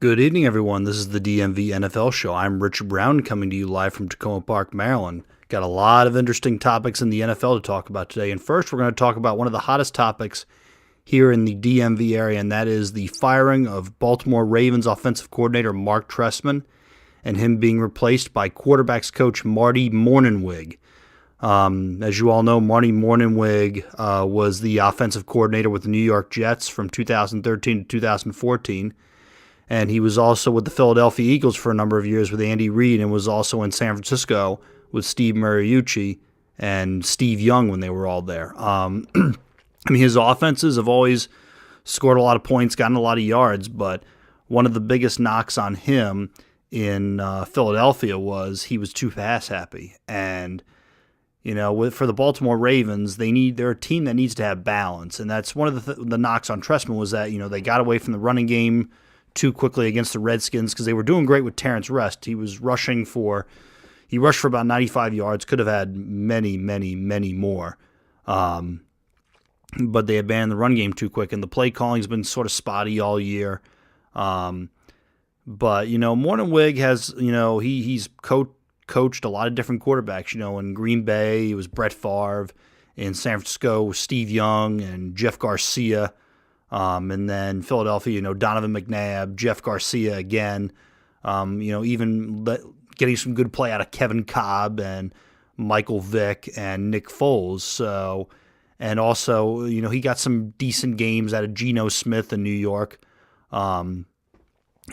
Good evening, everyone. This is the DMV NFL Show. I'm Richard Brown, coming to you live from Tacoma Park, Maryland. Got a lot of interesting topics in the NFL to talk about today. And first, we're going to talk about one of the hottest topics here in the DMV area, and that is the firing of Baltimore Ravens offensive coordinator Mark Trestman and him being replaced by quarterbacks coach Marty Mornhinweg. As you all know, Marty Mornhinweg was the offensive coordinator with the New York Jets from 2013 to 2014. And he was also with the Philadelphia Eagles for a number of years with Andy Reid, and was also in San Francisco with Steve Mariucci and Steve Young when they were all there. His offenses have always scored a lot of points, gotten a lot of yards, but one of the biggest knocks on him in Philadelphia was he was too pass happy. And for the Baltimore Ravens, they're a team that needs to have balance, and that's one of the knocks on Trestman was that they got away from the running game too quickly against the Redskins because they were doing great with Terrence Rest. He rushed for about 95 yards, could have had many, many, many more. But they abandoned the run game too quick, and the play calling's been sort of spotty all year. But Mornhinweg has, he's coached a lot of different quarterbacks. In Green Bay, it was Brett Favre. In San Francisco, Steve Young and Jeff Garcia. And then Philadelphia, Donovan McNabb, Jeff Garcia again, even getting some good play out of Kevin Kolb and Michael Vick and Nick Foles. So, and also, he got some decent games out of Geno Smith in New York. And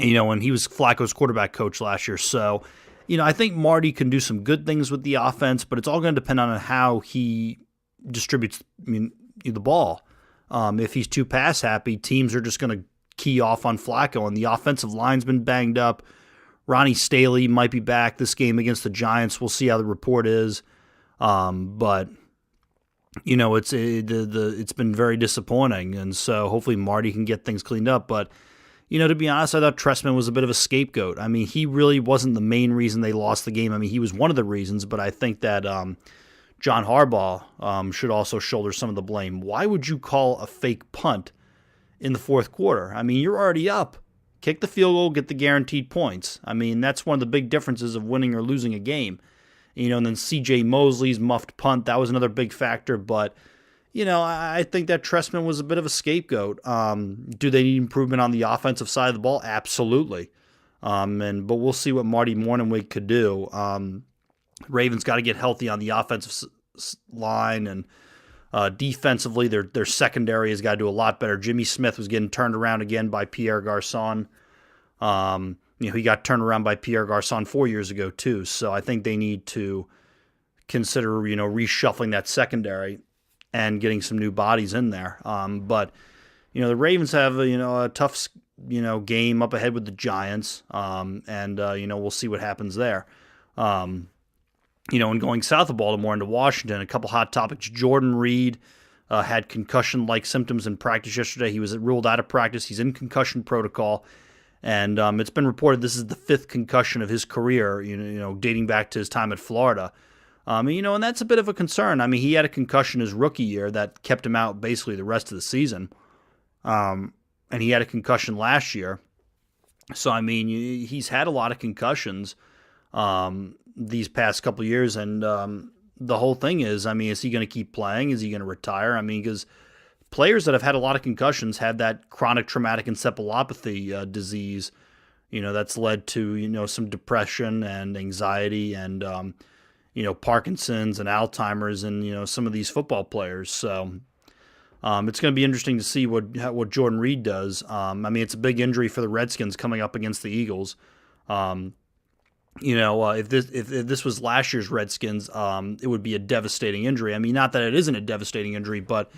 he was Flacco's quarterback coach last year. So, I think Marty can do some good things with the offense, but it's all going to depend on how he distributes the ball. If he's too pass happy, teams are just going to key off on Flacco, and the offensive line's been banged up. Ronnie Staley might be back this game against the Giants. We'll see how the report is. But it's been very disappointing, and so hopefully Marty can get things cleaned up. But to be honest, I thought Trestman was a bit of a scapegoat. He really wasn't the main reason they lost the game. He was one of the reasons, but I think that John Harbaugh should also shoulder some of the blame. Why would you call a fake punt in the fourth quarter? You're already up. Kick the field goal, get the guaranteed points. That's one of the big differences of winning or losing a game. And then C.J. Mosley's muffed punt, that was another big factor. But, I think that Trestman was a bit of a scapegoat. Do they need improvement on the offensive side of the ball? Absolutely. But we'll see what Marty Mornhinweg could do. Ravens got to get healthy on the offensive line, and defensively, their secondary has got to do a lot better. Jimmy Smith was getting turned around again by Pierre Garçon. He got turned around by Pierre Garçon 4 years ago too. So I think they need to consider reshuffling that secondary and getting some new bodies in there. But the Ravens have a tough game up ahead with the Giants, and we'll see what happens there. And going south of Baltimore into Washington, a couple hot topics. Jordan Reed had concussion-like symptoms in practice yesterday. He was ruled out of practice. He's in concussion protocol. And it's been reported this is the fifth concussion of his career, dating back to his time at Florida. And that's a bit of a concern. He had a concussion his rookie year that kept him out basically the rest of the season. And he had a concussion last year. So, he's had a lot of concussions these past couple of years, and the whole thing is, is he going to keep playing? Is he going to retire? Because players that have had a lot of concussions have that chronic traumatic encephalopathy disease, that's led to, some depression and anxiety and, Parkinson's and Alzheimer's and, some of these football players. So it's going to be interesting to see what Jordan Reed does. It's a big injury for the Redskins coming up against the Eagles. If this was last year's Redskins, it would be a devastating injury. Not that it isn't a devastating injury, but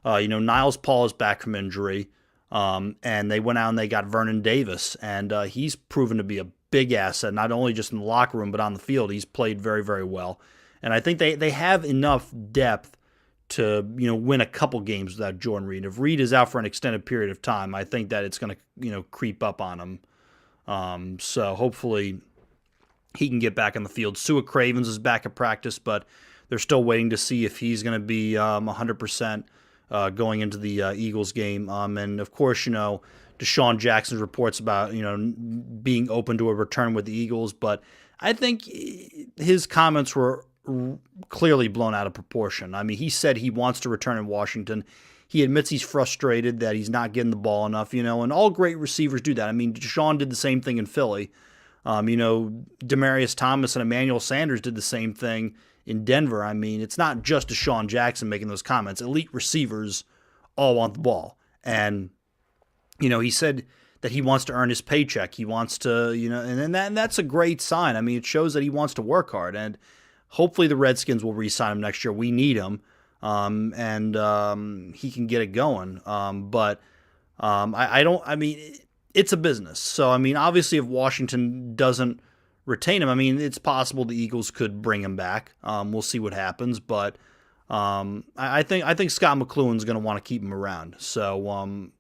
Niles Paul is back from injury, and they went out and they got Vernon Davis, and he's proven to be a big asset, not only just in the locker room but on the field. He's played very, very well, and I think they have enough depth to win a couple games without Jordan Reed. If Reed is out for an extended period of time, I think that it's going to creep up on him. So hopefully he can get back on the field. Sua Cravens is back at practice, but they're still waiting to see if he's going to be 100% going into the Eagles game. And, of course, Deshaun Jackson's reports about, being open to a return with the Eagles. But I think his comments were clearly blown out of proportion. I mean, he said he wants to return in Washington. He admits he's frustrated that he's not getting the ball enough, and all great receivers do that. I mean, Deshaun did the same thing in Philly. Demaryius Thomas and Emmanuel Sanders did the same thing in Denver. I mean, it's not just Deshaun Jackson making those comments. Elite receivers all want the ball. And, he said that he wants to earn his paycheck. He wants to, and that's a great sign. I mean, it shows that he wants to work hard. And hopefully the Redskins will re-sign him next year. We need him. And he can get it going. It's a business. So, I mean, obviously if Washington doesn't retain him, I mean, it's possible the Eagles could bring him back. We'll see what happens. But I think Scott McCloughan's going to want to keep him around. So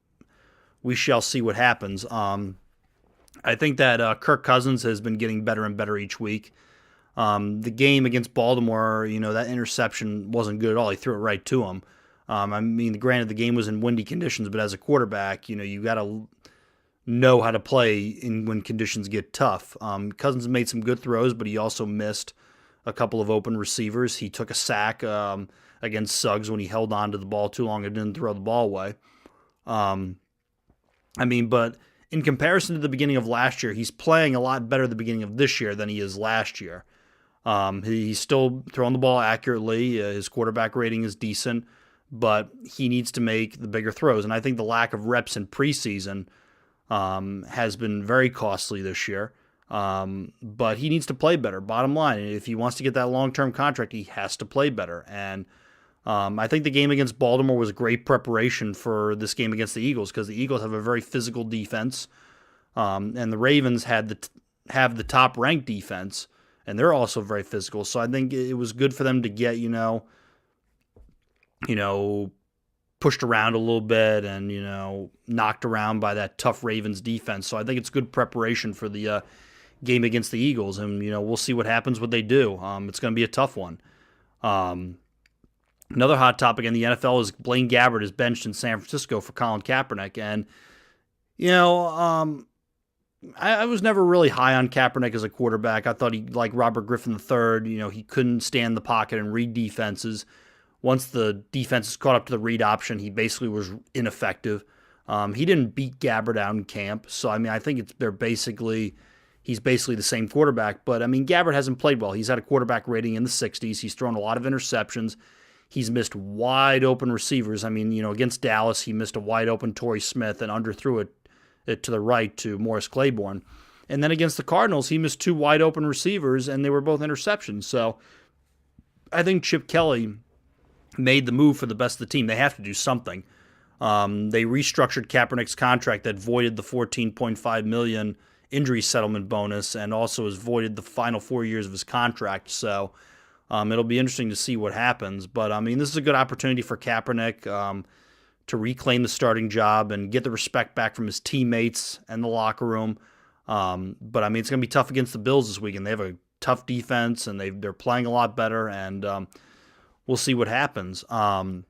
we shall see what happens. I think that Kirk Cousins has been getting better and better each week. The game against Baltimore, that interception wasn't good at all. He threw it right to him. I mean, granted, the game was in windy conditions, but as a quarterback, you got to know how to play when conditions get tough. Cousins made some good throws, but he also missed a couple of open receivers. He took a sack against Suggs when he held on to the ball too long and didn't throw the ball away. But in comparison to the beginning of last year, he's playing a lot better at the beginning of this year than he is last year. He's still throwing the ball accurately. His quarterback rating is decent, but he needs to make the bigger throws. And I think the lack of reps in preseason has been very costly this year. But he needs to play better, bottom line. If he wants to get that long-term contract, he has to play better. And I think the game against Baltimore was great preparation for this game against the Eagles, because the Eagles have a very physical defense, and the Ravens have the top-ranked defense, and they're also very physical. So I think it was good for them to get, pushed around a little bit and, knocked around by that tough Ravens defense. So I think it's good preparation for the game against the Eagles, and, we'll see what happens, what they do. It's going to be a tough one. Another hot topic in the NFL is Blaine Gabbert is benched in San Francisco for Colin Kaepernick. And, I was never really high on Kaepernick as a quarterback. I thought he, like Robert Griffin III, he couldn't stand the pocket and read defenses. Once the defenses caught up to the read option, he basically was ineffective. He didn't beat Gabbert out in camp. So, I think he's basically the same quarterback. But, Gabbert hasn't played well. He's had a quarterback rating in the 60s. He's thrown a lot of interceptions. He's missed wide open receivers. Against Dallas, he missed a wide open Torrey Smith and underthrew it to the right to Morris Claiborne. And then against the Cardinals, he missed two wide open receivers, and they were both interceptions. So I think Chip Kelly made the move for the best of the team. They have to do something. They restructured Kaepernick's contract that voided the $14.5 million injury settlement bonus and also has voided the final 4 years of his contract. So it'll be interesting to see what happens. But, this is a good opportunity for Kaepernick to reclaim the starting job and get the respect back from his teammates and the locker room. But, it's going to be tough against the Bills this weekend. They have a tough defense, and they're playing a lot better, and we'll see what happens. Another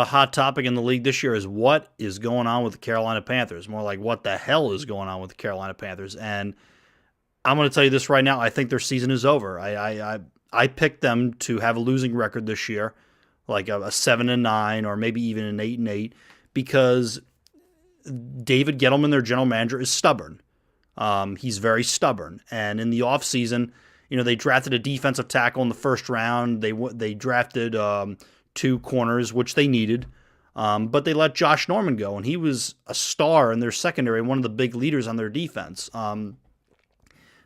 hot topic in the league this year is what is going on with the Carolina Panthers. More like what the hell is going on with the Carolina Panthers. And I'm going to tell you this right now. I think their season is over. I picked them to have a losing record this year, like a 7-9 or maybe even an 8-8, because David Gettleman, their general manager, is stubborn. He's very stubborn. And in the offseason, they drafted a defensive tackle in the first round. They drafted two corners, which they needed. But they let Josh Norman go, and he was a star in their secondary, one of the big leaders on their defense.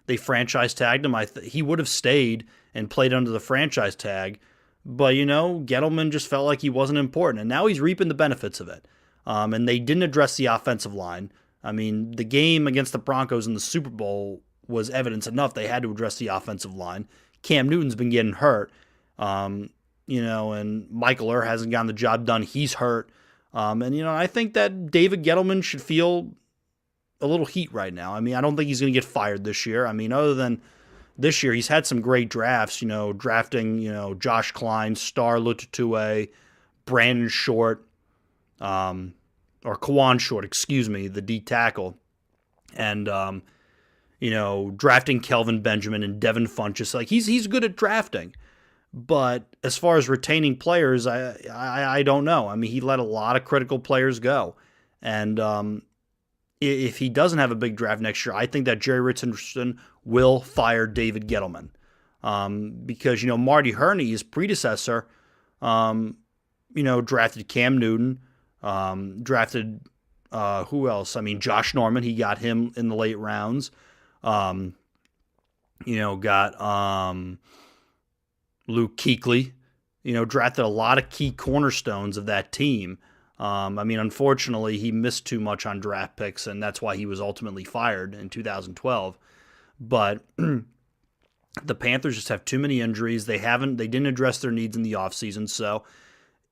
They franchise tagged him. He would have stayed and played under the franchise tag, but, Gettleman just felt like he wasn't important, and now he's reaping the benefits of it. And they didn't address the offensive line. The game against the Broncos in the Super Bowl was evidence enough they had to address the offensive line. Cam Newton's been getting hurt, and Michael Irr hasn't gotten the job done. He's hurt. I think that David Gettleman should feel a little heat right now. I don't think he's going to get fired this year. Other than this year, he's had some great drafts, drafting, Josh Klein, Star Lututue, Brandon Short, or Kawan Short, excuse me, the D tackle, and drafting Kelvin Benjamin and Devin Funchess. Like he's good at drafting, but as far as retaining players, I don't know. I mean, he let a lot of critical players go, and if he doesn't have a big draft next year, I think that Jerry Richardson will fire David Gettleman, because Marty Herney, his predecessor, drafted Cam Newton, drafted who else? I mean, Josh Norman, he got him in the late rounds. Got Luke Kuechly, drafted a lot of key cornerstones of that team. Unfortunately, he missed too much on draft picks, and that's why he was ultimately fired in 2012. But the Panthers just have too many injuries. They didn't address their needs in the offseason. So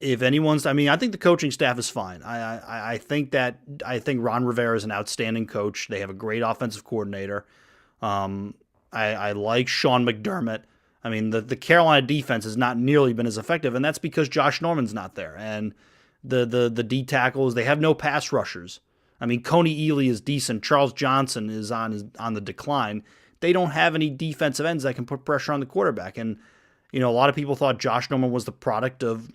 if anyone's, I think the coaching staff is fine. I think Ron Rivera is an outstanding coach. They have a great offensive coordinator. I like Sean McDermott. The Carolina defense has not nearly been as effective, and that's because Josh Norman's not there. And the D tackles, they have no pass rushers. Coney Ely is decent. Charles Johnson is on the decline. They don't have any defensive ends that can put pressure on the quarterback. And, a lot of people thought Josh Norman was the product of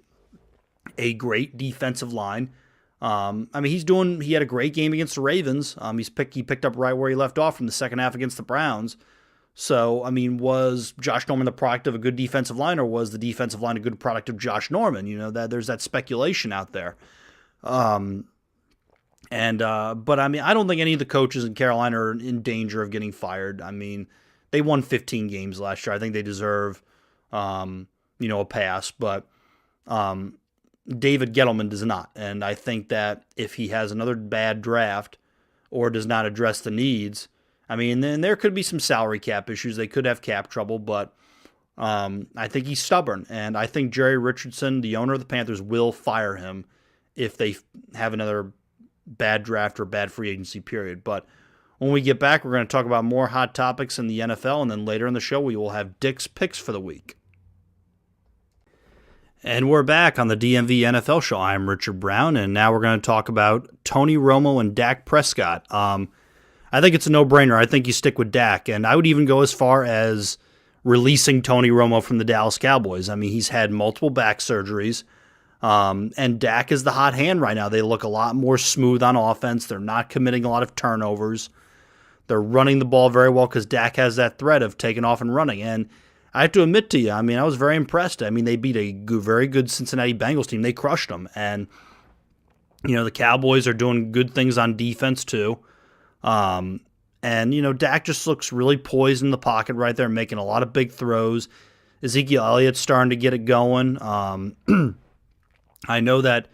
a great defensive line. He had a great game against the Ravens. He picked up right where he left off from the second half against the Browns. So, was Josh Norman the product of a good defensive line, or was the defensive line a good product of Josh Norman? That there's that speculation out there. But I don't think any of the coaches in Carolina are in danger of getting fired. They won 15 games last year. I think they deserve, a pass, but David Gettleman does not. And I think that if he has another bad draft or does not address the needs, then there could be some salary cap issues. They could have cap trouble, but I think he's stubborn. And I think Jerry Richardson, the owner of the Panthers, will fire him if they have another bad draft or bad free agency period. But when we get back, we're going to talk about more hot topics in the NFL, and then later in the show, we will have Dick's picks for the week. And we're back on the DMV NFL Show. I'm Richard Brown, and now we're going to talk about Tony Romo and Dak Prescott. I think it's a no-brainer. I think you stick with Dak, and I would even go as far as releasing Tony Romo from the Dallas Cowboys. He's had multiple back surgeries, and Dak is the hot hand right now. They look a lot more smooth on offense. They're not committing a lot of turnovers. They're running the ball very well because Dak has that threat of taking off and running. And I have to admit to you, I was very impressed. They beat a very good Cincinnati Bengals team. They crushed them. And, the Cowboys are doing good things on defense too. Dak just looks really poised in the pocket right there, making a lot of big throws. Ezekiel Elliott's starting to get it going. I know that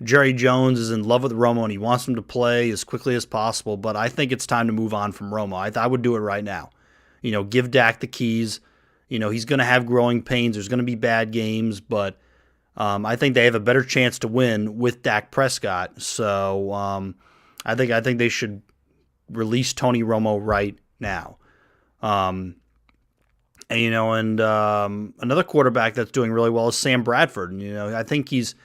Jerry Jones is in love with Romo and he wants him to play as quickly as possible, but I think it's time to move on from Romo. I would do it right now. Give Dak the keys. He's going to have growing pains. There's going to be bad games, but I think they have a better chance to win with Dak Prescott. So I think they should release Tony Romo right now. Another quarterback that's doing really well is Sam Bradford. I think he's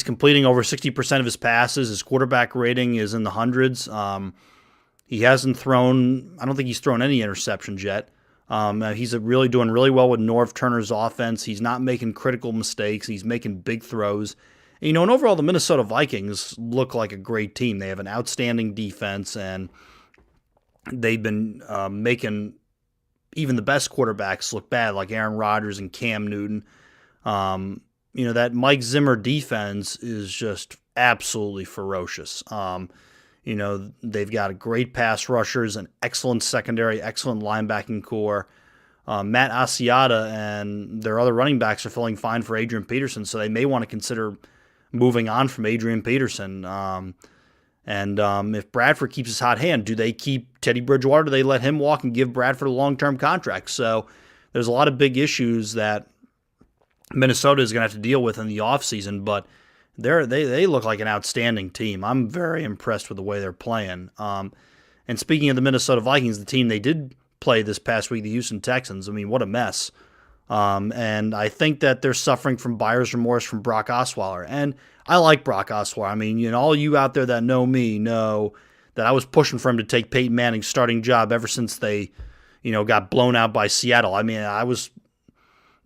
completing over 60% of his passes. His quarterback rating is in the hundreds. He hasn't thrown, I don't think he's thrown any interceptions yet. He's really doing really well with Norv Turner's offense. He's not making critical mistakes. He's making big throws. And overall, the Minnesota Vikings look like a great team. They have an outstanding defense, and they've been making even the best quarterbacks look bad, like Aaron Rodgers and Cam Newton. That Mike Zimmer defense is just absolutely ferocious. They've got great pass rushers, an excellent secondary, excellent linebacking core. Matt Asiata and their other running backs are feeling fine for Adrian Peterson, so they may want to consider moving on from Adrian Peterson. If Bradford keeps his hot hand, do they keep Teddy Bridgewater? Do they let him walk and give Bradford a long-term contract? So there's a lot of big issues that Minnesota is going to have to deal with in the offseason, but they look like an outstanding team. I'm very impressed with the way they're playing. And speaking of the Minnesota Vikings, the team they did play this past week, the Houston Texans, what a mess. And I think that they're suffering from buyer's remorse from Brock Osweiler. And I like Brock Osweiler. I mean, all you out there that know me know that I was pushing for him to take Peyton Manning's starting job ever since they, got blown out by Seattle. I mean, I was,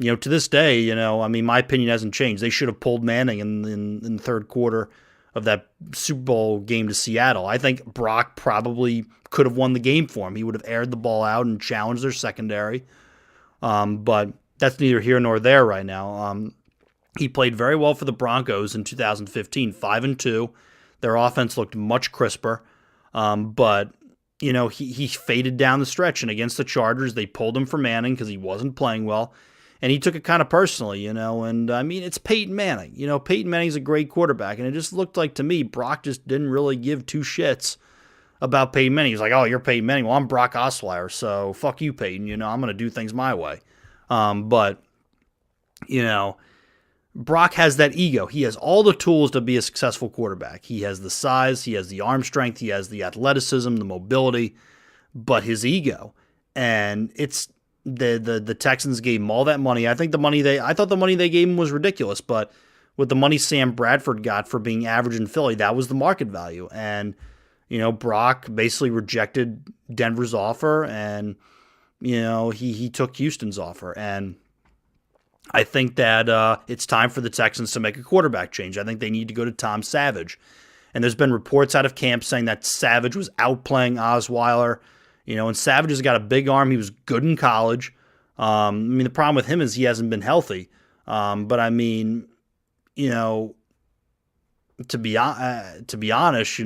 to this day, my opinion hasn't changed. They should have pulled Manning in the third quarter of that Super Bowl game to Seattle. I think Brock probably could have won the game for him. He would have aired the ball out and challenged their secondary. But that's neither here nor there right now. He played very well for the Broncos in 2015, 5-2. Their offense looked much crisper. But he faded down the stretch, and against the Chargers, they pulled him for Manning because he wasn't playing well. And he took it kind of personally, and I mean, it's Peyton Manning. Peyton Manning's a great quarterback, and it just looked like to me, Brock just didn't really give two shits about Peyton Manning. He's like, oh, you're Peyton Manning. Well, I'm Brock Osweiler, so fuck you, Peyton. I'm going to do things my way. But Brock has that ego. He has all the tools to be a successful quarterback. He has the size, he has the arm strength, he has the athleticism, the mobility, but his ego. And it's the Texans gave him all that money. I thought the money they gave him was ridiculous, but with the money Sam Bradford got for being average in Philly, that was the market value. And Brock basically rejected Denver's offer, and he took Houston's offer. And I think that it's time for the Texans to make a quarterback change. I think they need to go to Tom Savage. And there's been reports out of camp saying that Savage was outplaying Osweiler. And Savage has got a big arm. He was good in college. The problem with him is he hasn't been healthy. But I mean, to be honest,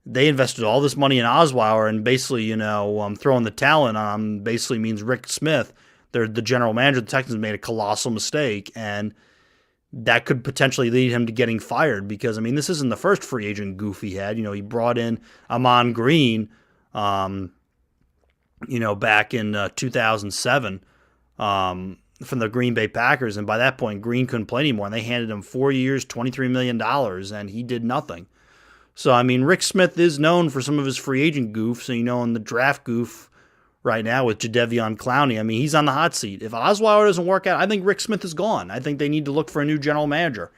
they invested all this money in Osweiler, and basically, throwing the talent on basically means Rick Smith, the general manager of the Texans, made a colossal mistake, and that could potentially lead him to getting fired because, this isn't the first free agent goof he had. He brought in Amon Green, back in 2007 from the Green Bay Packers, and by that point, Green couldn't play anymore, and they handed him 4 years, $23 million, and he did nothing. So, Rick Smith is known for some of his free agent goofs, and, the draft goof right now with Jadeveon Clowney, he's on the hot seat. If Osweiler doesn't work out, I think Rick Smith is gone. I think they need to look for a new general manager.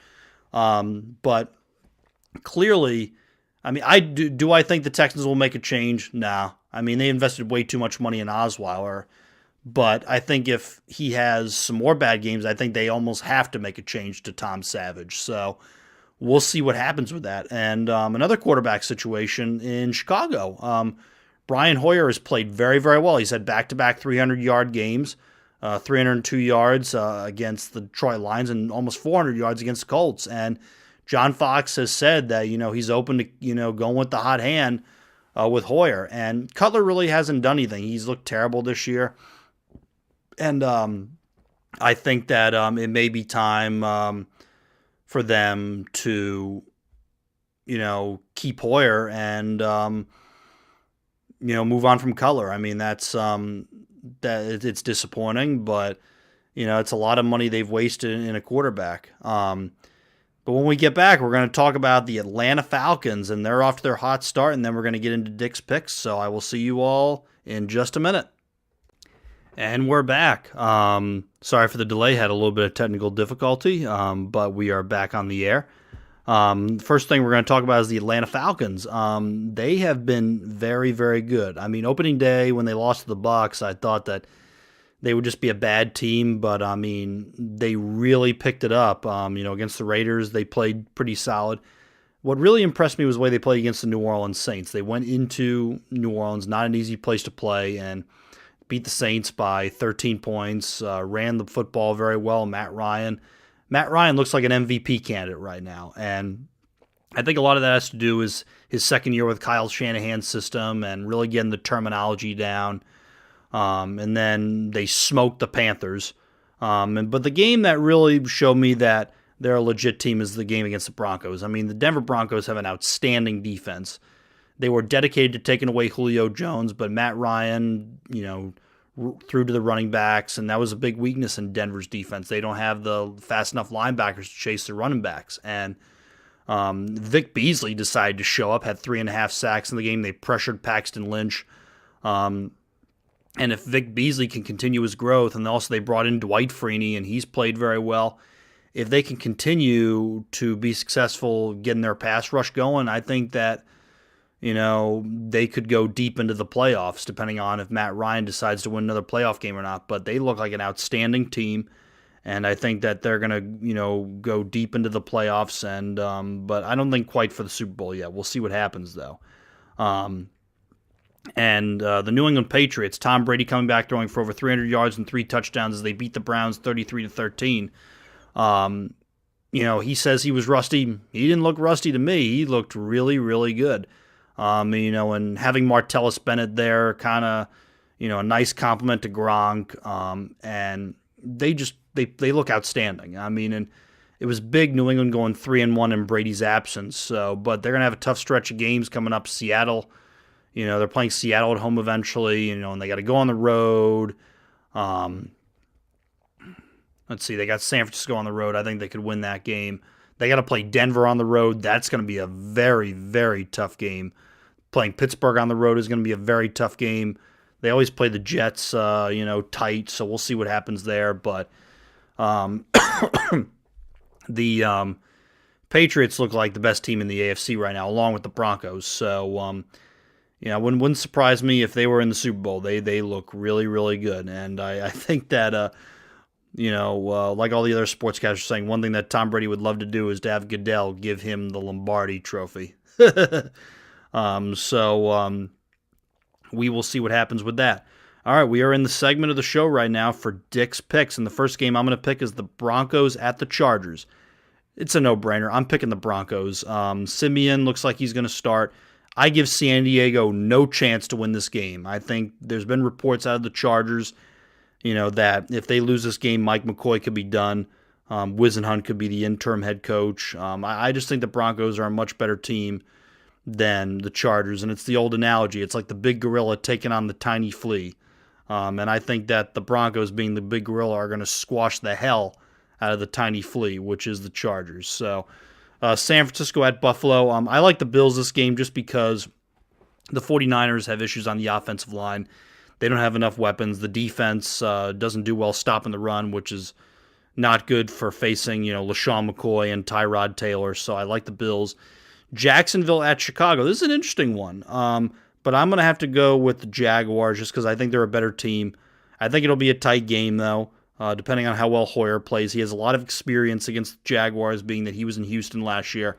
But clearly, do I think the Texans will make a change? No. They invested way too much money in Osweiler. But I think if he has some more bad games, I think they almost have to make a change to Tom Savage. So we'll see what happens with that. And another quarterback situation in Chicago. Brian Hoyer has played very, very well. He's had back-to-back 300-yard games, 302 yards against the Detroit Lions and almost 400 yards against the Colts. And John Fox has said that, he's open to, going with the hot hand with Hoyer. And Cutler really hasn't done anything. He's looked terrible this year. And I think that it may be time for them to, keep Hoyer and, move on from Cutler. That's that it's disappointing, but it's a lot of money they've wasted in a quarterback. But when we get back, we're going to talk about the Atlanta Falcons, and they're off to their hot start, and then we're going to get into Dick's picks. So I will see you all in just a minute. And we're back. Sorry for the delay. Had a little bit of technical difficulty, but we are back on the air. First thing we're going to talk about is the Atlanta Falcons. They have been very, very good. Opening day when they lost to the Bucs, I thought that they would just be a bad team, but they really picked it up. Against the Raiders, they played pretty solid. What really impressed me was the way they played against the New Orleans Saints. They went into New Orleans, not an easy place to play, and beat the Saints by 13 points, ran the football very well. Matt Ryan looks like an MVP candidate right now, and I think a lot of that has to do with his second year with Kyle Shanahan's system and really getting the terminology down. And then they smoked the Panthers. But the game that really showed me that they're a legit team is the game against the Broncos. The Denver Broncos have an outstanding defense. They were dedicated to taking away Julio Jones, but Matt Ryan, threw to the running backs, and that was a big weakness in Denver's defense. They don't have the fast enough linebackers to chase the running backs. And Vic Beasley decided to show up, had 3.5 sacks in the game. They pressured Paxton Lynch. And if Vic Beasley can continue his growth, and also they brought in Dwight Freeney, and he's played very well. If they can continue to be successful getting their pass rush going, I think that, they could go deep into the playoffs, depending on if Matt Ryan decides to win another playoff game or not. But they look like an outstanding team, and I think that they're going to, go deep into the playoffs. And but I don't think quite for the Super Bowl yet. We'll see what happens, though. And the New England Patriots, Tom Brady coming back throwing for over 300 yards and 3 touchdowns as they beat the Browns 33-13. He says he was rusty. He didn't look rusty to me. He looked really, really good. And having Martellus Bennett there, kind of, a nice compliment to Gronk. And they look outstanding. And it was big New England going 3-1 in Brady's absence. So, but they're gonna have a tough stretch of games coming up. Seattle, they're playing Seattle at home eventually. And they got to go on the road. Let's see, they got San Francisco on the road. I think they could win that game. They got to play Denver on the road. That's going to be a very, very tough game. Playing Pittsburgh on the road is going to be a very tough game. They always play the Jets, tight, so we'll see what happens there. But the Patriots look like the best team in the AFC right now, along with the Broncos. So, wouldn't surprise me if they were in the Super Bowl. They look really, really good. And I think that, like all the other sportscasters are saying, one thing that Tom Brady would love to do is to have Goodell give him the Lombardi trophy. We will see what happens with that. All right, we are in the segment of the show right now for Dick's Picks, and the first game I'm going to pick is the Broncos at the Chargers. It's a no-brainer. I'm picking the Broncos. Simeon looks like he's going to start. I give San Diego no chance to win this game. I think there's been reports out of the Chargers, that if they lose this game, Mike McCoy could be done. Wisenhunt could be the interim head coach. I just think the Broncos are a much better team than the Chargers, and it's the old analogy. It's like the big gorilla taking on the tiny flea. And I think that the Broncos, being the big gorilla, are going to squash the hell out of the tiny flea, which is the Chargers. So San Francisco at Buffalo. I like the Bills this game just because the 49ers have issues on the offensive line. They don't have enough weapons. The defense doesn't do well stopping the run, which is not good for facing, LaShawn McCoy and Tyrod Taylor. So I like the Bills. Jacksonville at Chicago. This is an interesting one. But I'm going to have to go with the Jaguars just because I think they're a better team. I think it'll be a tight game, though, depending on how well Hoyer plays. He has a lot of experience against the Jaguars, being that he was in Houston last year.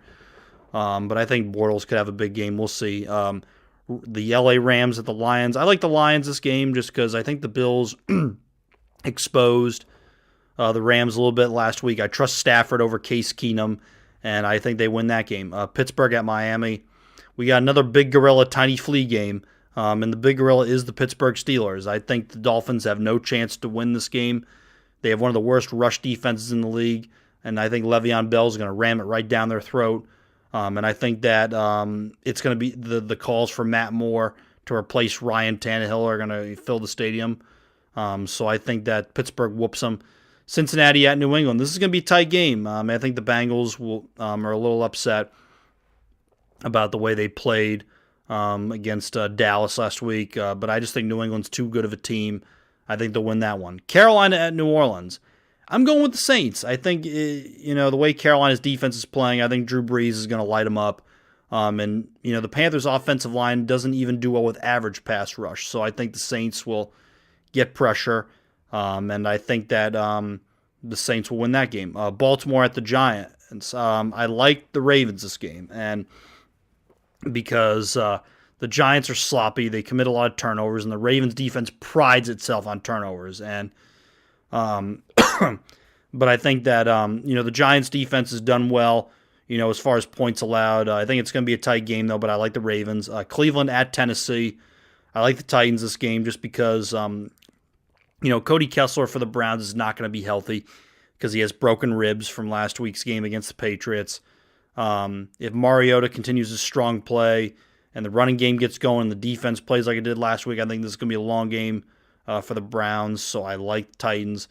But I think Bortles could have a big game. We'll see. The LA Rams at the Lions. I like the Lions this game just because I think the Bills exposed the Rams a little bit last week. I trust Stafford over Case Keenum, and I think they win that game. Pittsburgh at Miami. We got another big gorilla, tiny flea game, and the big gorilla is the Pittsburgh Steelers. I think the Dolphins have no chance to win this game. They have one of the worst rush defenses in the league, and I think Le'Veon Bell is going to ram it right down their throat. And I think that it's going to be the calls for Matt Moore to replace Ryan Tannehill are going to fill the stadium. So I think that Pittsburgh whoops them. Cincinnati at New England. This is going to be a tight game. I think the Bengals are a little upset about the way they played against Dallas last week. But I just think New England's too good of a team. I think they'll win that one. Carolina at New Orleans. I'm going with the Saints. I think, the way Carolina's defense is playing, I think Drew Brees is going to light them up. And the Panthers' offensive line doesn't even do well with average pass rush. So I think the Saints will get pressure. And I think that the Saints will win that game. Baltimore at the Giants. I like the Ravens this game. And because the Giants are sloppy, they commit a lot of turnovers, and the Ravens defense prides itself on turnovers. And but I think that the Giants defense has done well, as far as points allowed. I think it's going to be a tight game though, but I like the Ravens. Cleveland at Tennessee. I like the Titans this game just because Cody Kessler for the Browns is not going to be healthy because he has broken ribs from last week's game against the Patriots. If Mariota continues his strong play and the running game gets going and the defense plays like it did last week, I think this is going to be a long game for the Browns, so I like the Titans.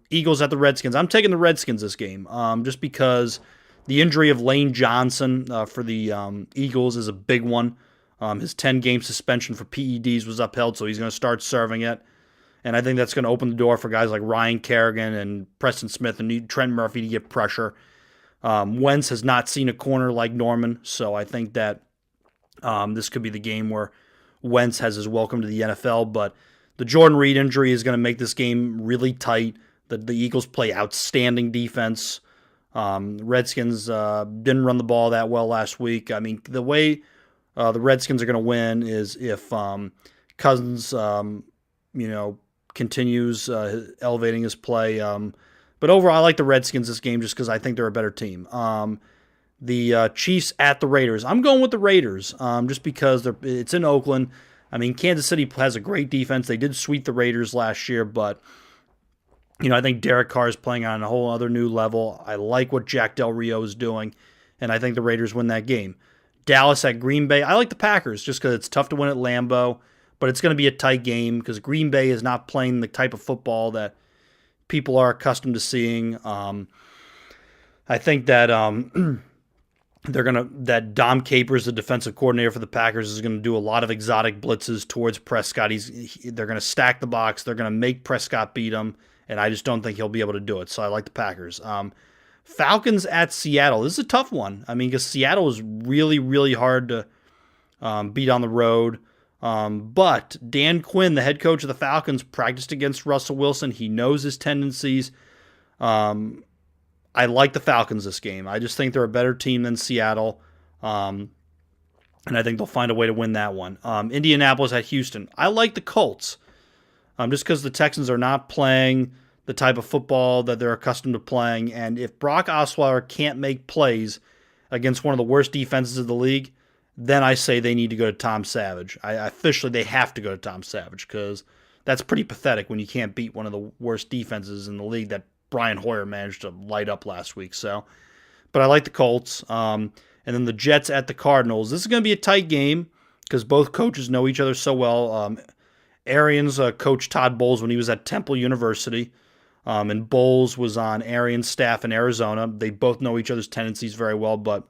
Eagles at the Redskins. I'm taking the Redskins this game just because the injury of Lane Johnson for the Eagles is a big one. His 10-game suspension for PEDs was upheld, so he's going to start serving it. And I think that's going to open the door for guys like Ryan Kerrigan and Preston Smith and Trent Murphy to get pressure. Wentz has not seen a corner like Norman, so I think that this could be the game where Wentz has his welcome to the NFL. But the Jordan Reed injury is going to make this game really tight. The Eagles play outstanding defense. Redskins didn't run the ball that well last week. I mean, the way the Redskins are going to win is if Cousins, continues elevating his play. But overall, I like the Redskins this game just because I think they're a better team. The Chiefs at the Raiders. I'm going with the Raiders just because it's in Oakland. I mean, Kansas City has a great defense. They did sweep the Raiders last year, but I think Derek Carr is playing on a whole other new level. I like what Jack Del Rio is doing, and I think the Raiders win that game. Dallas at Green Bay. I like the Packers just because it's tough to win at Lambeau, but it's going to be a tight game because Green Bay is not playing the type of football that people are accustomed to seeing. I think that that Dom Capers, the defensive coordinator for the Packers, is going to do a lot of exotic blitzes towards Prescott. They're going to stack the box. They're going to make Prescott beat him, and I just don't think he'll be able to do it. So I like the Packers. Falcons at Seattle. This is a tough one. I mean, because Seattle is really, really hard to beat on the road. But Dan Quinn, the head coach of the Falcons, practiced against Russell Wilson. He knows his tendencies. I like the Falcons this game. I just think they're a better team than Seattle. And I think they'll find a way to win that one. Indianapolis at Houston. I like the Colts. Just because the Texans are not playing the type of football that they're accustomed to playing. And if Brock Osweiler can't make plays against one of the worst defenses of the league, then I say they need to go to Tom Savage. Officially, they have to go to Tom Savage because that's pretty pathetic when you can't beat one of the worst defenses in the league that Brian Hoyer managed to light up last week. But I like the Colts. And then the Jets at the Cardinals. This is going to be a tight game because both coaches know each other so well. Arians coached Todd Bowles when he was at Temple University. And Bowles was on Arians' staff in Arizona. They both know each other's tendencies very well, but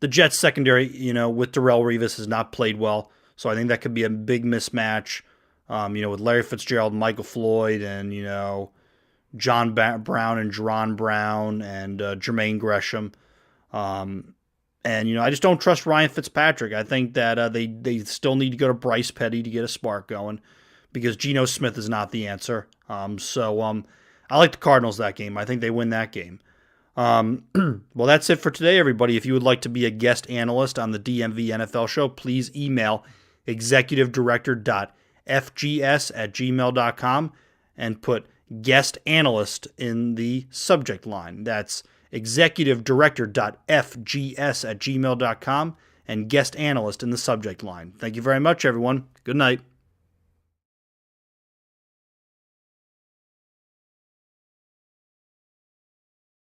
the Jets secondary, with Darrelle Revis has not played well. So I think that could be a big mismatch, with Larry Fitzgerald, Michael Floyd, and, John Brown and Jerron Brown and Jermaine Gresham. And I just don't trust Ryan Fitzpatrick. I think that they still need to go to Bryce Petty to get a spark going because Geno Smith is not the answer. I like the Cardinals that game. I think they win that game. Well, that's it for today, everybody. If you would like to be a guest analyst on the DMV NFL show, please email executivedirector.fgs@gmail.com and put guest analyst in the subject line. That's executivedirector.fgs@gmail.com and guest analyst in the subject line. Thank you very much, everyone. Good night.